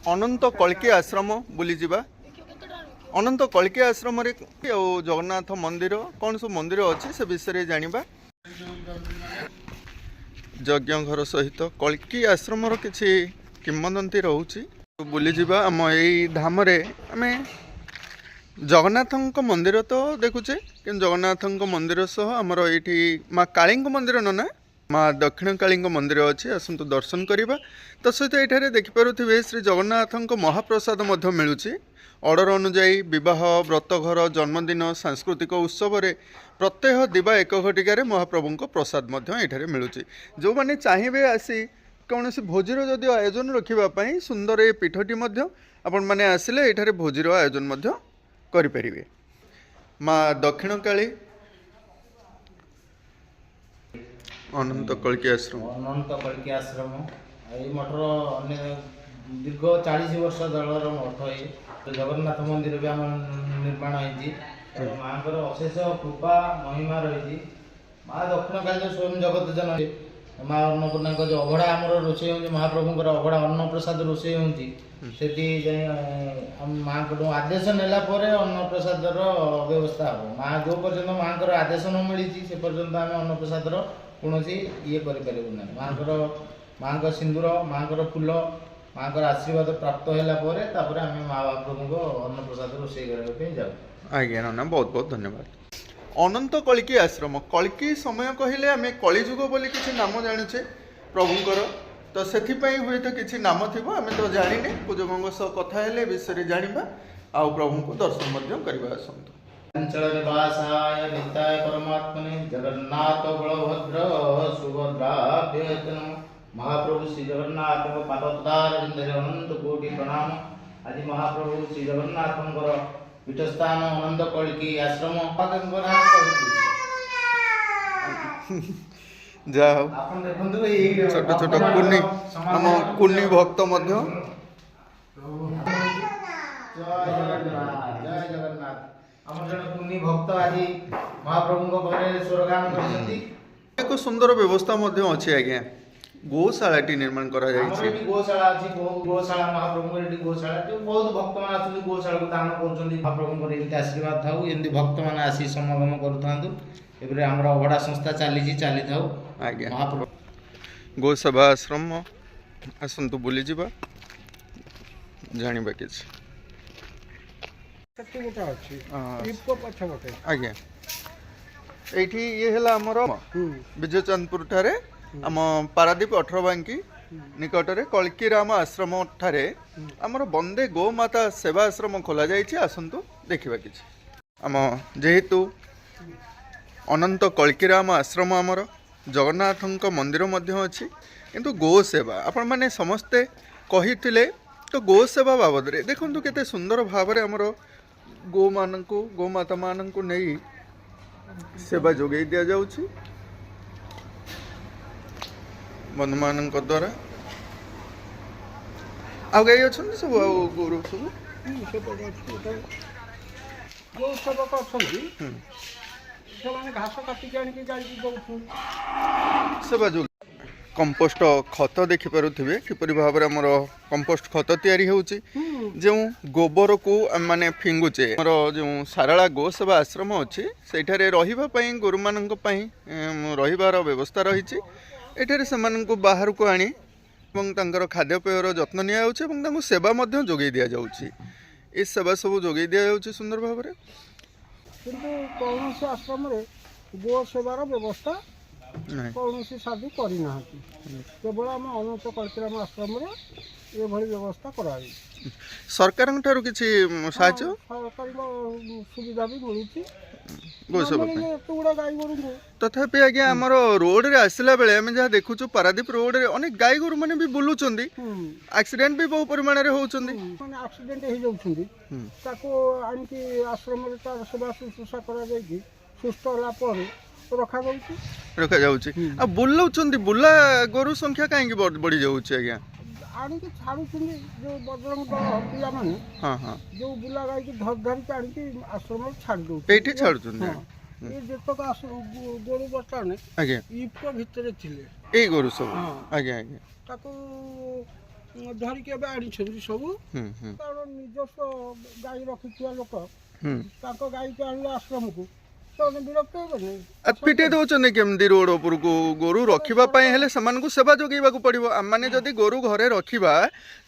अनंत कल्की आश्रम बुली जावा। अनंत कल्की आश्रम रे जगन्नाथ मंदिर कौन सब मंदिर अच्छी से विषय जानिबा। यज्ञ घर सहित कल्की आश्रम किसी किंवदंती रोचे बुली जावा। आम यही धाम आम जगन्नाथ मंदिर तो देखुचे कि जगन्नाथ मंदिर सह आमर ये माँ काली मंदिर ना माँ दक्षिण काली मंदिर अच्छे आसतु दर्शन करवा। तो सहित ये देखिपे श्री जगन्नाथ महाप्रसाद मिलूँ। ऑर्डर अनुजाई विवाह व्रतघर जन्मदिन सांस्कृतिक उत्सव प्रत्यह दिवा 1 घटिकार महाप्रभु को प्रसाद ये मिलूँ। जो मैंने चाहिए आसी कौन सी भोजीर जदि आयोजन रखापी सुंदर ये पीठटी आपण मैंने आसिले ये भोजीर आयोजन करें। माँ दक्षिण काली अनंत कल्की आश्रम ये मठर अन्य दीर्घ 40 वर्ष दलर मठ ये जगन्नाथ मंदिर भी आम निर्माण होती माँ अशेष कृपा महिमा रही। माँ दक्षिण काली स्वयं जगत जन माँ अन्नपूर्णा जो अभड़ा आम रोषे हो महाप्रभुंर अभड़ा अन्न प्रसाद रोषे होती माँ को आदेश नेला अन्न प्रसाद व्यवस्था हम माँ जो पर्यटन माँ आदेश न मिली से पर्यटन आम अन्न प्रसाद कौन ये करूँ। माँ का सिंदूर माँ का फूल माँ का आशीर्वाद प्राप्त होगापर आम माँ महाप्रभु को अन्न प्रसाद रोषे करने जाऊ। आज्ञा नाना बहुत बहुत धन्यवाद। अनंत कल्की आश्रम कल्की समय कहले आम कलिजुग बोली किसी नाम जानुचे प्रभुंकर तो से हुए तो किसी नाम थी आम तो जाने पूजकों सह कथा विषय जाना आ प्रभु को दर्शन करवा। आसतु अंचल निवासाय नित्याय परमात्मने जगन्नाथ बलभद्र सुभद्राभ्य महाप्रभु श्री जगन्नाथ पादोद्धार अनंत कोटि प्रणाम। आज महाप्रभु श्री जगन्नाथ पीठस्थान अनंत कल्की आश्रम जा छोट छोट कुन्नी आम कुन्नी भक्त कुन्नी भक्त आज महाप्रभु स्वर्गान कर एक सुंदर व्यवस्था अच्छी। आज्ञा गोशाला निर्माण करा गोशाला अच्छी गोशाला महाप्रभु गोशाला बहुत भक्त मैंने आस गोशाला को दान कर महाप्रभु आशीर्वाद था एमती भक्त मैंने आसी समागम करें आम अभड़ा संस्था चली था। आज्ञा महाप्रभु गोसभा आश्रम आसतु बुली जावा जानिबा किछ। आज्ञा ये ये है आमर विजय चंदपुर ठारे आम पारादीप 18 बांकी निकटरे कल्की राम आश्रम ठारे आमर वंदे गोमाता सेवा आश्रम खोल जाइए। आसतु देखा कि आम जेहेतु अनंत कल्की राम आश्रम आमर जगन्नाथ मंदिर अच्छी किंतु गो सेवा आपण मैंने समस्ते कही तो गो सेवा बाबद देखु केते सुंदर भाव आमर गो मान गोमाता मान नहीं सेवा जोगे दि जाऊँ बंधु मान द्वारा आ गाई अच्छा सब गोरु सब घास काटिक सेवा जो कंपोस्ट खत देखिपे किपरि भाव में आमर कंपोस्ट खत तैयारी होउची जो गोबर को माने फिंगुचे आमर जो सारला गो सेवा आश्रम अच्छी सेठारे रहिबा पई गोरु मानक पई रहिबार व्यवस्था रही। एठारे सेमान को बाहर को आनी तांकर खाद्यपेयर जत्न निया सेवा जोगे दि जाउची। ए सेवा सब जोगे दि जाउची सुंदर भाव में किंतु कौन से आश्रम रे गो सेवार व्यवस्था कौन सी साधु करना केवल आम अनंत कल्कीराम आश्रम ये व्यवस्था कराई। सरकार किसी साहाय्य सरकार सुविधा भी मिलूँ तथापि आज्ञा आमर रोड रे आसला बेले आम जहाँ देखु पारादीप रोड रे अनेक गाई गोरु मैंने भी बुलूचंद एक्सीडेंट भी बहु परिमाण रे होउचंदी माने एक्सीडेंट हो जाउछंदी ताको आनकी आश्रम रे तार सेवा शुश्रूषा करा जाई सुस्थ होला पर रखा जाउची आ बुलौचंदी बुला गोरु संख्या काहे बढ़ी जाउची आज्ञा आनिकी छाड़ुछंदी जो बजरंग दल पिला माने हां हां जो बुला गाई की धर धर के आनिकी आश्रम रे छाड़ दउ एठी छाड़ुछंदी ये जेतक गोरु बर्तमान आज्ञा ईप को भितरे थिले ए गोरु सब आज्ञा आज्ञा ताको ଧରିକି ଏବେ ଆଣିଛନ୍ତି ସବୁ। ହୁଁ ହୁଁ କାରଣ ନିଜସ୍ୱ ଗାଈ ରଖିଥିବା ଲୋକ ହୁଁ ତାଙ୍କ ଗାଈକି ଆଣିଲେ ଆଶ୍ରମକୁ ସେମାନେ ବିରକ୍ତ ହେବେନି। ପିଟେଇ ଦଉଛନ୍ତି କେମିତି ରୋଡ ଉପରକୁ? ଗୋରୁ ରଖିବା ପାଇଁ ହେଲେ ସେମାନଙ୍କୁ ସେବା ଯୋଗେଇବାକୁ ପଡିବ। ଆମମାନେ ଯଦି ଗୋରୁ ଘରେ ରଖିବା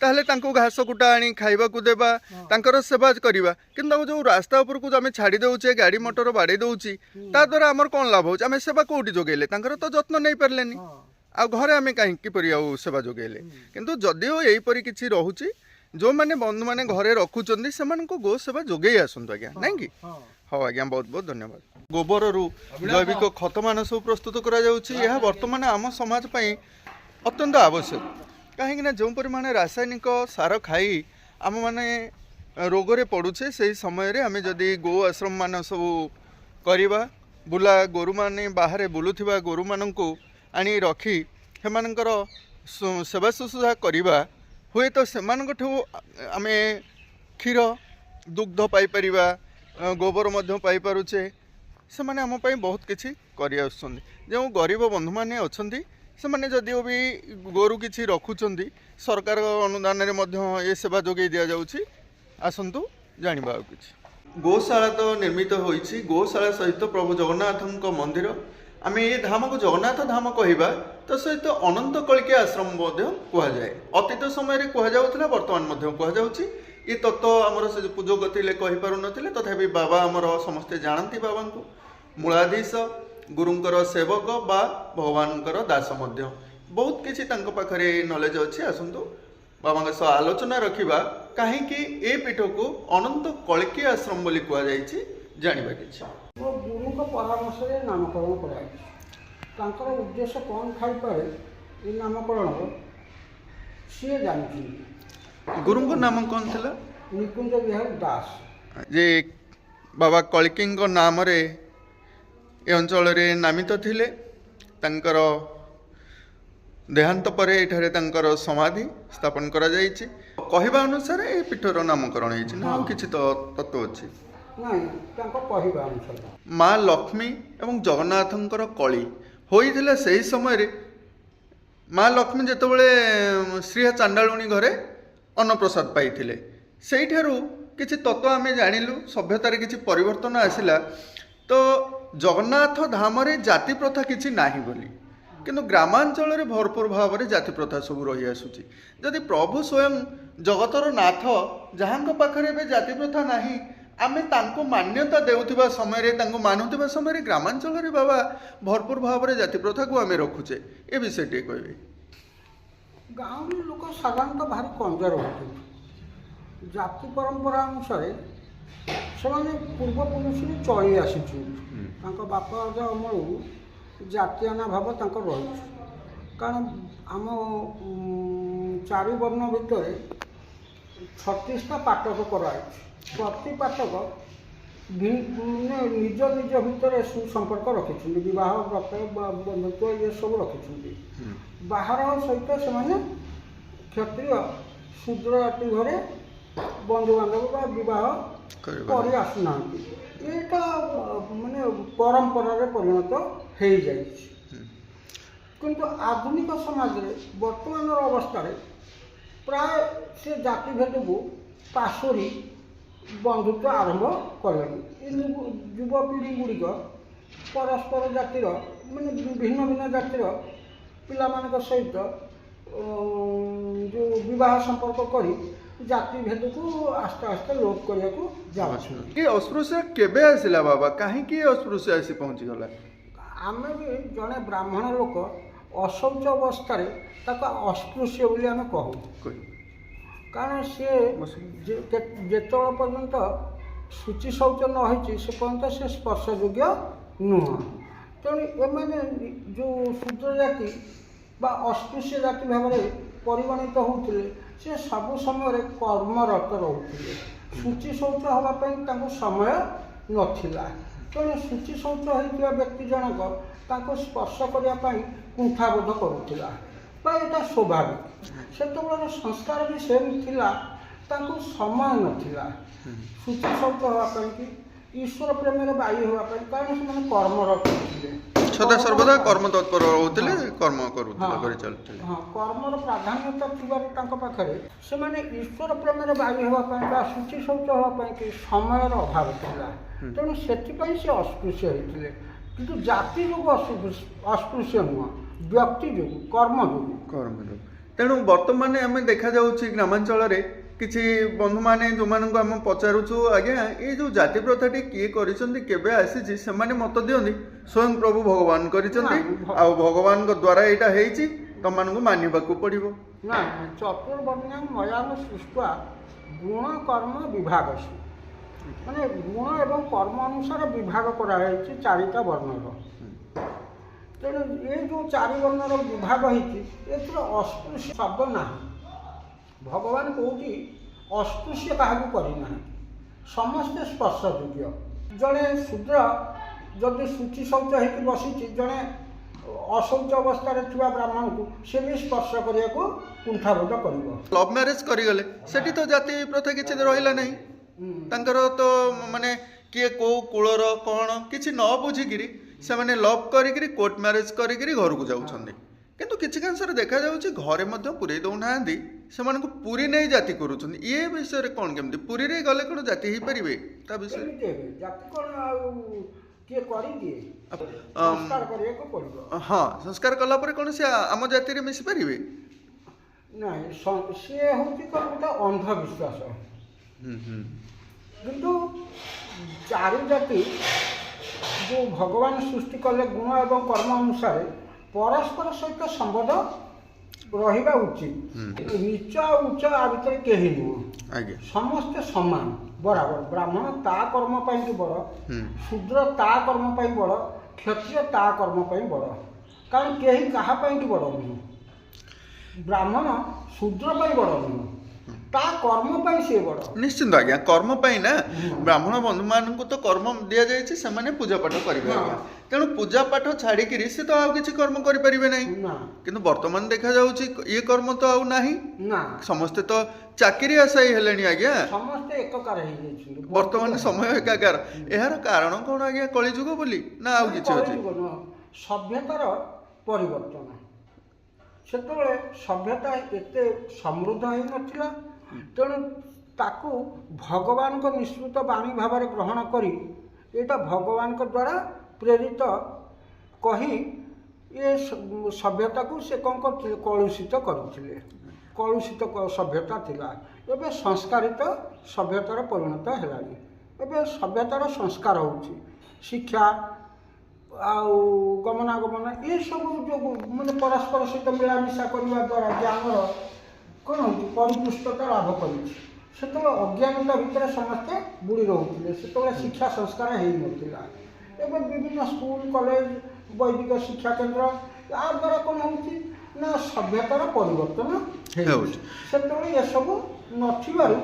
ତାହେଲେ ତାଙ୍କୁ ଘାସ କୁଟା ଆଣି ଖାଇବାକୁ ଦେବା, ତାଙ୍କର ସେବା କରିବା। କିନ୍ତୁ ତାଙ୍କୁ ଯୋଉ ରାସ୍ତା ଉପରକୁ ଆମେ ଛାଡି ଦଉଛେ, ଗାଡି ମଟର ବାଡେଇ ଦଉଛି, ତା ଦ୍ୱାରା ଆମର କଣ ଲାଭ ହଉଛି? ଆମେ ସେବା କୋଉଠି ଯୋଗେଇଲେ? ତାଙ୍କର ତ ଯତ୍ନ ନେଇ ପାରିଲେନି, ଆଉ ଘରେ ଆମେ କାହିଁକି କିପରି ଆଉ ସେବା ଯୋଗେଇଲେ? କିନ୍ତୁ ଯଦିଓ ଏଇପରି କିଛି ରହୁଛି, ଯୋଉମାନେ ବନ୍ଧୁମାନେ ଘରେ ରଖୁଛନ୍ତି ସେମାନଙ୍କୁ ଗୋ ସେବା ଯୋଗେଇ ଆସନ୍ତୁ ଆଜ୍ଞା, ନାଇଁ କି? ହଉ ଆଜ୍ଞା, ବହୁତ ବହୁତ ଧନ୍ୟବାଦ। ଗୋବରରୁ ଜୈବିକ ଖତମାନ ସବୁ ପ୍ରସ୍ତୁତ କରାଯାଉଛି। ଏହା ବର୍ତ୍ତମାନ ଆମ ସମାଜ ପାଇଁ ଅତ୍ୟନ୍ତ ଆବଶ୍ୟକ। କାହିଁକିନା ଯେଉଁ ପରିମାଣରେ ରାସାୟନିକ ସାର ଖାଇ ଆମମାନେ ରୋଗରେ ପଡ଼ୁଛେ, ସେହି ସମୟରେ ଆମେ ଯଦି ଗୋ ଆଶ୍ରମ ମାନ ସବୁ କରିବା, ବୁଲା ଗୋରୁମାନେ ବାହାରେ ବୁଲୁଥିବା ଗୋରୁମାନଙ୍କୁ ଆଣି ରଖି ସେମାନଙ୍କର ସେବା ଶୁଶ୍ରୂଷା କରିବା, ହୁଏତ ସେମାନଙ୍କଠୁ ଆମେ କ୍ଷୀର ଦୁଗ୍ଧ ପାଇପାରିବା, ଗୋବର ମଧ୍ୟ ପାଇପାରୁଛେ। ସେମାନେ ଆମ ପାଇଁ ବହୁତ କିଛି କରି ଆସୁଛନ୍ତି। ଯେଉଁ ଗରିବ ବନ୍ଧୁମାନେ ଅଛନ୍ତି ସେମାନେ ଯଦିଓ ବି ଗୋରୁ କିଛି ରଖୁଛନ୍ତି, ସରକାର ଅନୁଦାନରେ ମଧ୍ୟ ଏ ସେବା ଯୋଗାଇ ଦିଆଯାଉଛି। ଆସନ୍ତୁ ଜାଣିବା ଆଉ କିଛି। ଗୋଶାଳା ତ ନିର୍ମିତ ହୋଇଛି। ଗୋଶାଳା ସହିତ ପ୍ରଭୁ ଜଗନ୍ନାଥଙ୍କ ମନ୍ଦିର। ଆମେ ଏ ଧାମକୁ ଜଗନ୍ନାଥ ଧାମ କହିବା, ତ ସହିତ ଅନନ୍ତ କଳିକିଆ ଆଶ୍ରମ ମଧ୍ୟ କୁହାଯାଏ। ଅତୀତ ସମୟରେ କୁହାଯାଉଥିଲା, ବର୍ତ୍ତମାନ ମଧ୍ୟ କୁହାଯାଉଛି। ଏ ତତ୍ତ୍ୱ ଆମର ସେ ପୂଜକ ଥିଲେ କହିପାରୁନଥିଲେ, ତଥାପି ବାବା ଆମର ସମସ୍ତେ ଜାଣନ୍ତି ବାବାଙ୍କୁ। ମୂଳାଧୀଶ, ଗୁରୁଙ୍କର ସେବକ ବା ଭଗବାନଙ୍କର ଦାସ ମଧ୍ୟ। ବହୁତ କିଛି ତାଙ୍କ ପାଖରେ ନଲେଜ ଅଛି। ଆସନ୍ତୁ ବାବାଙ୍କ ସହ ଆଲୋଚନା ରଖିବା, କାହିଁକି ଏ ପୀଠକୁ ଅନନ୍ତ କଳିକିଆ ଆଶ୍ରମ ବୋଲି କୁହାଯାଇଛି, ଜାଣିବା କିଛି। ମୋ ଗୁରୁଙ୍କ ପରାମର୍ଶରେ ନାମକରଣ କରାଯାଇଛି। ତାଙ୍କର ଉଦ୍ଦେଶ୍ୟ କ'ଣ ଥାଇପାରେ ଏ ନାମକରଣର, ସିଏ ଜାଣିଛନ୍ତି। ଗୁରୁଙ୍କ ନାମ କ'ଣ ଥିଲା? ନିକୁଞ୍ଜ ବିହାର ଦାସ। ଯେ ବାବା କଳିକିଙ୍କ ନାମରେ ଏ ଅଞ୍ଚଳରେ ନାମିତ ଥିଲେ। ତାଙ୍କର ଦେହାନ୍ତ ପରେ ଏଠାରେ ତାଙ୍କର ସମାଧି ସ୍ଥାପନ କରାଯାଇଛି। କହିବା ଅନୁସାରେ ଏ ପୀଠର ନାମକରଣ ହେଇଛି ନା ଆଉ କିଛି ତ ତତ୍ତ୍ୱ ଅଛି? ନାଇଁ, ତାଙ୍କ କହିବା ଅନୁସାରେ ମା ଲକ୍ଷ୍ମୀ ଏବଂ ଜଗନ୍ନାଥଙ୍କର କଳି ହୋଇଥିଲା। ସେହି ସମୟରେ ମା ଲକ୍ଷ୍ମୀ ଯେତେବେଳେ ଶ୍ରୀହା ଚାଣ୍ଡାଳୁଣୀ ଘରେ ଅନ୍ନପ୍ରସାଦ ପାଇଥିଲେ, ସେଇଠାରୁ କିଛି ତତ୍ତ୍ୱ ଆମେ ଜାଣିଲୁ। ସଭ୍ୟତାରେ କିଛି ପରିବର୍ତ୍ତନ ଆସିଲା। ତ ଜଗନ୍ନାଥ ଧାମରେ ଜାତି ପ୍ରଥା କିଛି ନାହିଁ ବୋଲି, କିନ୍ତୁ ଗ୍ରାମାଞ୍ଚଳରେ ଭରପୁର ଭାବରେ ଜାତି ପ୍ରଥା ସବୁ ରହିଆସୁଛି। ଯଦି ପ୍ରଭୁ ସ୍ୱୟଂ ଜଗତର ନାଥ, ଯାହାଙ୍କ ପାଖରେ ଏବେ ଜାତି ପ୍ରଥା ନାହିଁ, ଆମେ ତାଙ୍କୁ ମାନ୍ୟତା ଦେଉଥିବା ସମୟରେ, ତାଙ୍କୁ ମାନୁଥିବା ସମୟରେ ଗ୍ରାମାଞ୍ଚଳରେ ବାବା ଭରପୁର ଭାବରେ ଜାତି ପ୍ରଥାକୁ ଆମେ ରଖୁଛେ, ଏ ବିଷୟ ଟିକେ କହିବେ। ଗାଁଉଲି ଲୋକ ସାଧାରଣତଃ ଭାରି କଞ୍ଜରଭେଟିଭ। ଜାତି ପରମ୍ପରା ଅନୁସାରେ ସେମାନେ ପୂର୍ବପୁରୁଷରୁ ଚଳି ଆସିଛନ୍ତି। ତାଙ୍କ ବାପା ଅଜା ଅମଳରୁ ଜାତିଆନା ଭାବ ତାଙ୍କର ରହିଛି। କାରଣ ଆମ 4 ବର୍ଣ୍ଣ ଭିତରେ 36ଟା ପାଟକ କରାଯାଇଛି। ପ୍ରତି ପାଟକ ନିଜ ନିଜ ଭିତରେ ସୁସମ୍ପର୍କ ରଖିଛନ୍ତି। ବିବାହ, ବ୍ରତ, ବନ୍ଧୁତ୍ୱ ଏସବୁ ରଖିଛନ୍ତି। ବାହାର ସହିତ ସେମାନେ କ୍ଷତ୍ରିୟ ଶୂଦ୍ର ଜାତି ଘରେ ବନ୍ଧୁବାନ୍ଧବ ବା ବିବାହ କରି ଆସୁନାହାନ୍ତି। ଏଇଟା ମାନେ ପରମ୍ପରାରେ ପରିଣତ ହେଇଯାଇଛି। କିନ୍ତୁ ଆଧୁନିକ ସମାଜରେ ବର୍ତ୍ତମାନର ଅବସ୍ଥାରେ ପ୍ରାୟ ସେ ଜାତିଭେଦକୁ ପାଶୋରି ବନ୍ଧୁତ୍ୱ ଆରମ୍ଭ କଲେଣି। ଏ ଯୁବପିଢ଼ି ଗୁଡ଼ିକ ପରସ୍ପର ଜାତିର ମାନେ ଭିନ୍ନ ଭିନ୍ନ ଜାତିର ପିଲାମାନଙ୍କ ସହିତ ଯେଉଁ ବିବାହ ସମ୍ପର୍କ କରି ଜାତିଭେଦକୁ ଆସ୍ତେ ଆସ୍ତେ ଲୋପ କରିବାକୁ ଯାଉଛନ୍ତି। ଏ ଅସ୍ପୃଶ୍ୟ କେବେ ଆସିଲା ବାବା? କାହିଁକି ଏ ଅସ୍ପୃଶ୍ୟ ଆସି ପହଞ୍ଚିଗଲା? ଆମେ ବି ଜଣେ ବ୍ରାହ୍ମଣ ଲୋକ ଅଶୌଚ ଅବସ୍ଥାରେ ତାକୁ ଅସ୍ପୃଶ୍ୟ ବୋଲି ଆମେ କହୁ। କାରଣ ସିଏ ଯେତେବେଳେ ପର୍ଯ୍ୟନ୍ତ ଶୁଚି ଶୌଚ ନ ହେଇଛି, ସେ ପର୍ଯ୍ୟନ୍ତ ସେ ସ୍ପର୍ଶଯୋଗ୍ୟ ନୁହଁ। ତେଣୁ ଏମାନେ ଯେଉଁ ଶୂଦ୍ର ଜାତି ବା ଅସ୍ପୃଶ୍ୟ ଜାତି ଭାବରେ ପରିଗଣିତ ହେଉଥିଲେ, ସେ ସବୁ ସମୟରେ କର୍ମରତ ରହୁଥିଲେ। ଶୁଚି ଶୌଚ ହେବା ପାଇଁ ତାଙ୍କୁ ସମୟ ନଥିଲା। ତେଣୁ ଶୁଚି ଶୌଚ ହୋଇଥିବା ବ୍ୟକ୍ତି ଜଣକ ତାଙ୍କୁ ସ୍ପର୍ଶ କରିବା ପାଇଁ କୁଣ୍ଠାବୋଧ କରୁଥିଲା, ବା ଏଇଟା ସ୍ୱାଭାବିକ। ସେତେବେଳର ସଂସ୍କାର ବି ସେମିତି ଥିଲା। ତାଙ୍କୁ ସମୟ ନଥିଲା ଶୁଚି ଶୌଚ ହେବା ପାଇଁ କି ଈଶ୍ୱର ପ୍ରେମରେ ବାୟୁ ହେବା ପାଇଁ, କାରଣ ସେମାନେ କର୍ମରତ ଥିଲେ। ସଦା ସର୍ବଦା କର୍ମ ତତ୍ପର ରହୁଥିଲେ, କର୍ମ କରୁଥିଲେ, ହଁ। କରି ଚାଲୁଥିଲେ। ହଁ, କର୍ମର ପ୍ରାଧାନ୍ୟତା ଥିବାରୁ ତାଙ୍କ ପାଖରେ ସେମାନେ ଈଶ୍ୱର ପ୍ରେମରେ ବାୟୁ ହେବା ପାଇଁ ବା ଶୁଚି ଶୌଚ ହେବା ପାଇଁ କି ସମୟର ଅଭାବ ଥିଲା। ତେଣୁ ସେଥିପାଇଁ ସେ ଅସ୍ପୃଶ୍ୟ ହେଇଥିଲେ। କିନ୍ତୁ ଜାତି ଯୋଗୁଁ ଅସ୍ପୃଶ୍ୟ ନୁହଁ, ବ୍ୟକ୍ତି ଯୋଗୁଁ, କର୍ମ ଯୋଗୁଁ। କର୍ମ ଯୋଗୁଁ। ତେଣୁ ବର୍ତ୍ତମାନ ଆମେ ଦେଖାଯାଉଛି ଗ୍ରାମାଞ୍ଚଳରେ କିଛି ବନ୍ଧୁମାନେ ଯେଉଁମାନଙ୍କୁ ଆମେ ପଚାରୁଛୁ, ଆଜ୍ଞା ଏଇ ଯେଉଁ ଜାତି ପ୍ରଥାଟି କିଏ କରିଛନ୍ତି, କେବେ ଆସିଛି, ସେମାନେ ମତ ଦିଅନ୍ତି ସ୍ୱୟଂ ପ୍ରଭୁ ଭଗବାନ କରିଛନ୍ତି, ଆଉ ଭଗବାନଙ୍କ ଦ୍ୱାରା ଏଇଟା ହେଇଛି, ତମମାନଙ୍କୁ ମାନିବାକୁ ପଡ଼ିବ। ନା, ଚତୁର୍ବର୍ଣ୍ଣ୍ୟଂ ମୟାନ ସୃଷ୍ଟ୍ୱା ଗୁଣ କର୍ମ ବିଭାଗସୁ, ମାନେ ଗୁଣ ଏବଂ କର୍ମ ଅନୁସାରେ ବିଭାଗ କରାଯାଇଛି 4ଟା ବର୍ଣ୍ଣର। ତେଣୁ ଏ ଯେଉଁ 4 ବର୍ଣ୍ଣର ବିଭାଗ ହେଇଛି, ଏଥିରେ ଅସ୍ପୃଶ୍ୟ ଶବ୍ଦ ନାହିଁ। ଭଗବାନ କୋଉଠି ଅସ୍ପୃଶ୍ୟ କାହାକୁ କରିନାହାନ୍ତି, ସମସ୍ତେ ସ୍ପର୍ଶଯୋଗ୍ୟ। ଜଣେ ଶୂଦ୍ର ଯଦି ଶୁଚି ଶୌଚ ହେଇକି ବସିଛି, ଜଣେ ଅଶୌଚ ଅବସ୍ଥାରେ ଥିବା ବ୍ରାହ୍ମଣକୁ ସେ ବି ସ୍ପର୍ଶ କରିବାକୁ କୁଣ୍ଠାବୋଧ କରିବ। ଲଭ୍ ମ୍ୟାରେଜ କରିଗଲେ ସେଠି ତ ଜାତି ପ୍ରଥା କିଛି ରହିଲା ନାହିଁ। ତାଙ୍କର ତ ମାନେ କିଏ କୋଉ କୁଳର କ'ଣ କିଛି ନ ବୁଝିକିରି ସେମାନେ ଲଭ୍ କରିକିରି କୋର୍ଟ ମ୍ୟାରେଜ କରିକିରି ଘରକୁ ଯାଉଛନ୍ତି। କିନ୍ତୁ କିଛି କାଂଶରେ ଦେଖାଯାଉଛି ଘରେ ମଧ୍ୟ ପୁରେଇ ଦେଉନାହାନ୍ତି, ସେମାନଙ୍କୁ ପୁରୀ ନେଇ ଜାତି କରୁଛନ୍ତି। ଏ ବିଷୟରେ କ'ଣ, କେମିତି ପୁରୀରେ ଗଲେ କ'ଣ ଜାତି ହେଇପାରିବେ ତା ବିଷୟରେ? କେମିତି ହେବେ? ଜାତି କ'ଣ ଆଉ କିଏ କରିଦିଏ? ସଂସ୍କାର କରିବାକୁ ପଡ଼ିବ। ହଁ, ସଂସ୍କାର କଲା ପରେ କ'ଣ ସେ ଆମ ଜାତିରେ ମିଶି ପାରିବେ? ନାଇଁ, ସିଏ ହେଉଛି କ'ଣ ଗୋଟେ ଅନ୍ଧବିଶ୍ୱାସ। କିନ୍ତୁ 4 ଜାତି ଯେଉଁ ଭଗବାନ ସୃଷ୍ଟି କଲେ ଗୁଣ ଏବଂ କର୍ମ ଅନୁସାରେ ପରସ୍ପର ସହିତ ସମ୍ବନ୍ଧ ରହିବା ଉଚିତ। ନିଚ ଆଉ ଉଚ୍ଚ ଆ ଭିତରେ କେହି ନୁହଁ, ଆଜ୍ଞା ସମସ୍ତେ ସମାନ ବରାବର। ବ୍ରାହ୍ମଣ ତା କର୍ମ ପାଇଁକି ବଡ଼, ଶୂଦ୍ର ତା କର୍ମ ପାଇଁ ବଡ଼, କ୍ଷତ୍ରିୟ ତା କର୍ମ ପାଇଁ ବଡ଼। କାରଣ କେହି କାହା ପାଇଁକି ବଡ଼ ନୁହଁ। ବ୍ରାହ୍ମଣ ଶୂଦ୍ର ପାଇଁ ବଡ଼ ନୁହଁ, ତା କର୍ମ ପାଇଁ ସିଏ ବଡ଼। ନିଶ୍ଚିନ୍ତ ଆଜ୍ଞା, କର୍ମ ପାଇଁ ନା। ବ୍ରାହ୍ମଣ ବନ୍ଧୁମାନଙ୍କୁ ତ କର୍ମ ଦିଆଯାଇଛି, ସେମାନେ ପୂଜାପାଠ କରିବେ ଆଜ୍ଞା। ତେଣୁ ପୂଜାପାଠ ଛାଡ଼ିକିରି ସେ ତ ଆଉ କିଛି କର୍ମ କରିପାରିବେ ନାହିଁ। କିନ୍ତୁ ବର୍ତ୍ତମାନ ଦେଖାଯାଉଛି ଇଏ କର୍ମ ତ ଆଉ ନାହିଁ ନା, ସମସ୍ତେ ତ ଚାକିରି ଆଶାୟୀ ହେଲେଣି ଆଜ୍ଞା। ସମସ୍ତେ ଏକକାର ହେଇଯାଇଛନ୍ତି। ବର୍ତ୍ତମାନ ସମୟ ଏକାକାର। ଏହାର କାରଣ କ'ଣ ଆଜ୍ଞା? କଳିଯୁଗ ବୋଲି ନା ଆଉ କିଛି ଅଛି? ସଭ୍ୟତାର ପରିବର୍ତ୍ତନ। ସେତେବେଳେ ସଭ୍ୟତା ଏତେ ସମୃଦ୍ଧ ହେଇନଥିଲା, ତେଣୁ ତାକୁ ଭଗବାନଙ୍କ ନିଃସୃତ ବାଣୀ ଭାବରେ ଗ୍ରହଣ କରି ଏଇଟା ଭଗବାନଙ୍କ ଦ୍ୱାରା ପ୍ରେରିତ କହି ଏ ସଭ୍ୟତାକୁ ସେ କ'ଣ କରୁଥିଲେ? କଳୁଷିତ କରୁଥିଲେ। କଳୁଷିତ ସଭ୍ୟତା ଥିଲା। ଏବେ ସଂସ୍କାରିତ ସଭ୍ୟତାର ପରିଣତ ହେଲାଣି। ଏବେ ସଭ୍ୟତାର ସଂସ୍କାର ହେଉଛି ଶିକ୍ଷା ଆଉ ଗମନାଗମନ, ଏସବୁ ଯୋଗୁଁ ମାନେ ପରସ୍ପର ସହିତ ମିଳାମିଶା କରିବା ଦ୍ୱାରା ଯେ ଆମର କ'ଣ ହେଉଛି? ପରିପୃଷ୍ଟତା ଲାଭ କରୁଛି। ସେତେବେଳେ ଅଜ୍ଞାନତା ଭିତରେ ସମସ୍ତେ ବୁଡ଼ି ରହୁଥିଲେ, ସେତେବେଳେ ଶିକ୍ଷା ସଂସ୍କାର ହେଇନଥିଲା। ଏବେ ବିଭିନ୍ନ ସ୍କୁଲ, କଲେଜ, ବୈଦିକ ଶିକ୍ଷା କେନ୍ଦ୍ର, ୟା ଦ୍ୱାରା କ'ଣ ହେଉଛି ନା ସଭ୍ୟତାର ପରିବର୍ତ୍ତନ ହେଉଛି। ସେତେବେଳେ ଏସବୁ ନଥିବାରୁ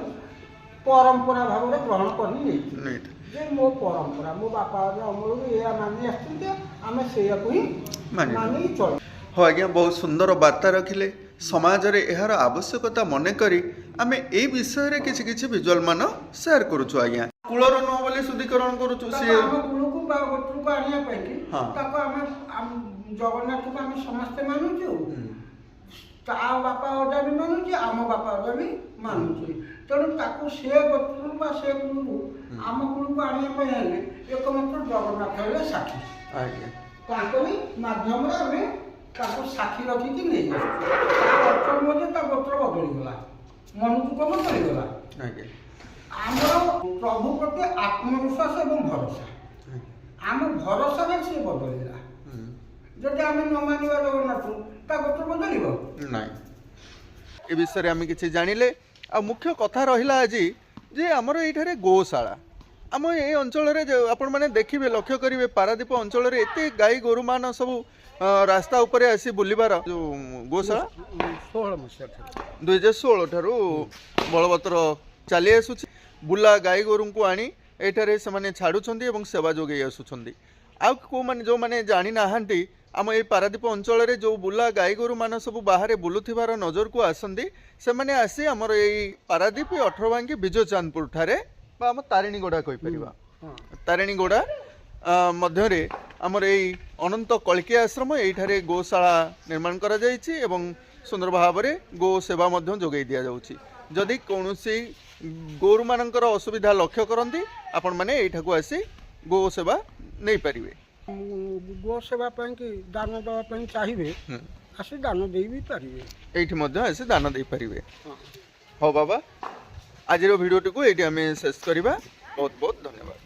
ପରମ୍ପରା ଭାବରେ ଗ୍ରହଣ କରି ନେଇଥିଲେ ଯେ ମୋ ପରମ୍ପରା, ମୋ ବାପା ଅମଳରୁ ଏଇଆ ମାନି ଆସିଛନ୍ତି, ଆମେ ସେଇଆକୁ ହିଁ ମାନି ଚଳ। ହଁ ଆଜ୍ଞା, ବହୁତ ସୁନ୍ଦର ବାର୍ତ୍ତା ରଖିଲେ। ସମାଜରେ ଏହାର ଆବଶ୍ୟକତା ମନେକରି ଆମେ ଏଇ ବିଷୟରେ କିଛି କିଛି ଭିଜୁଆଲ ମାନ ସେୟାର କରୁଛୁ ଆଜ୍ଞା। କୂଳର ନୁହଁ ବୋଲି ଶୁଦ୍ଧିକରଣ କରୁଛୁ। ସିଏ ଆମ କୂଳକୁ ବା ଗୋତ୍ରକୁ ଆଣିବା ପାଇଁ ତାକୁ ଆମେ ଜଗନ୍ନାଥକୁ ଆମେ ସମସ୍ତେ ମାନୁଛୁ, ତା ବାପା ଅଜା ବି ମାନୁଛି, ଆମ ବାପା ଅଜା ବି ମାନୁଛି। ତେଣୁ ତାକୁ ସେ ଗୋତ୍ରରୁ ବା ସେ କୂଳକୁ ଆମ କୂଳକୁ ଆଣିବା ପାଇଁ ହେଲେ ଏକମାତ୍ର ଜଗନ୍ନାଥ ହେଲେ ସାକ୍ଷୀ। ତାଙ୍କରି ମାଧ୍ୟମରେ ଆମେ ତାକୁ ସାକ୍ଷୀ ରଖିକି ନେଇଯାଉଛୁ। ତା ଅର୍ଥ ନୁହଁ ଯେ ତା ଗୋତ୍ର ବଦଳିଗଲା, ମନକୁ କ'ଣ ବଦଳିଗଲା। ଆମର ପ୍ରଭୁ ପ୍ରତି ଆତ୍ମବିଶ୍ୱାସ ଏବଂ ଭରସା, ଆମ ଭରସାରେ ସିଏ ବଦଳିଲା। ଯଦି ଆମେ ନ ମାନିବା ଜଗନ୍ନାଥକୁ, ତା ଗୋତ୍ର ବଦଳିବ ନାହିଁ। ଏ ବିଷୟରେ ଆମେ କିଛି ଜାଣିଲେ। ଆଉ ମୁଖ୍ୟ କଥା ରହିଲା ଆଜି ଯେ ଆମର ଏଇଠାରେ ଗୋଶାଳା, ଆମ ଏଇ ଅଞ୍ଚଳରେ ଆପଣମାନେ ଦେଖିବେ, ଲକ୍ଷ୍ୟ କରିବେ, ପାରାଦୀପ ଅଞ୍ଚଳରେ ଏତେ ଗାଈ ଗୋରୁମାନ ସବୁ ରାସ୍ତା ଉପରେ ଆସି ବୁଲିବାର ଯେଉଁ ଗୋଶାଳା 2016 ଠାରୁ ବଳବତ୍ତର ଚାଲି ଆସୁଛି। ବୁଲା ଗାଈ ଗୋରୁଙ୍କୁ ଆଣି ଏଠାରେ ସେମାନେ ଛାଡ଼ୁଛନ୍ତି ଏବଂ ସେବା ଯୋଗାଇ ଆସୁଛନ୍ତି। ଆଉ ଯେଉଁମାନେ ଜାଣିନାହାନ୍ତି, ଆମ ଏଇ ପାରାଦୀପ ଅଞ୍ଚଳରେ ଯେଉଁ ବୁଲା ଗାଈ ଗୋରୁମାନ ସବୁ ବାହାରେ ବୁଲୁଥିବାର ନଜରକୁ ଆସନ୍ତି, ସେମାନେ ଆସି ଆମର ଏଇ ପାରାଦୀପ 18 ବାଙ୍କି ବିଜୟ ଚାନ୍ଦପୁର ଠାରେ ବା ଆମ ତାରିଣୀଗଡ଼ା କହିପାରିବା, ତାରିଣୀଗଡ଼ା ମଧ୍ୟରେ ଆମର ଏଇ ଅନନ୍ତ କଳ୍କି ଆଶ୍ରମ ଏଇଠାରେ ଗୋଶାଳା ନିର୍ମାଣ କରାଯାଇଛି ଏବଂ ସୁନ୍ଦର ଭାବରେ ଗୋ ସେବା ମଧ୍ୟ ଯୋଗାଇ ଦିଆଯାଉଛି। ଯଦି କୌଣସି ଗୋରୁମାନଙ୍କର ଅସୁବିଧା ଲକ୍ଷ୍ୟ କରନ୍ତି ଆପଣମାନେ ଏଇଠାକୁ ଆସି ଗୋ ସେବା ନେଇପାରିବେ। ଗୋ ସେବା ପାଇଁ କି ଦାନ ଦେବା ପାଇଁ ଚାହିଁବେ ଆସି ଦାନ ଦେଇ ବି ପାରିବେ। ଏଇଠି ମଧ୍ୟ ଆସି ଦାନ ଦେଇପାରିବେ। ହଉ ବାବା, ଆଜିର ଭିଡ଼ିଓଟିକୁ ଏଇଠି ଆମେ ଶେଷ କରିବା। ବହୁତ ବହୁତ ଧନ୍ୟବାଦ।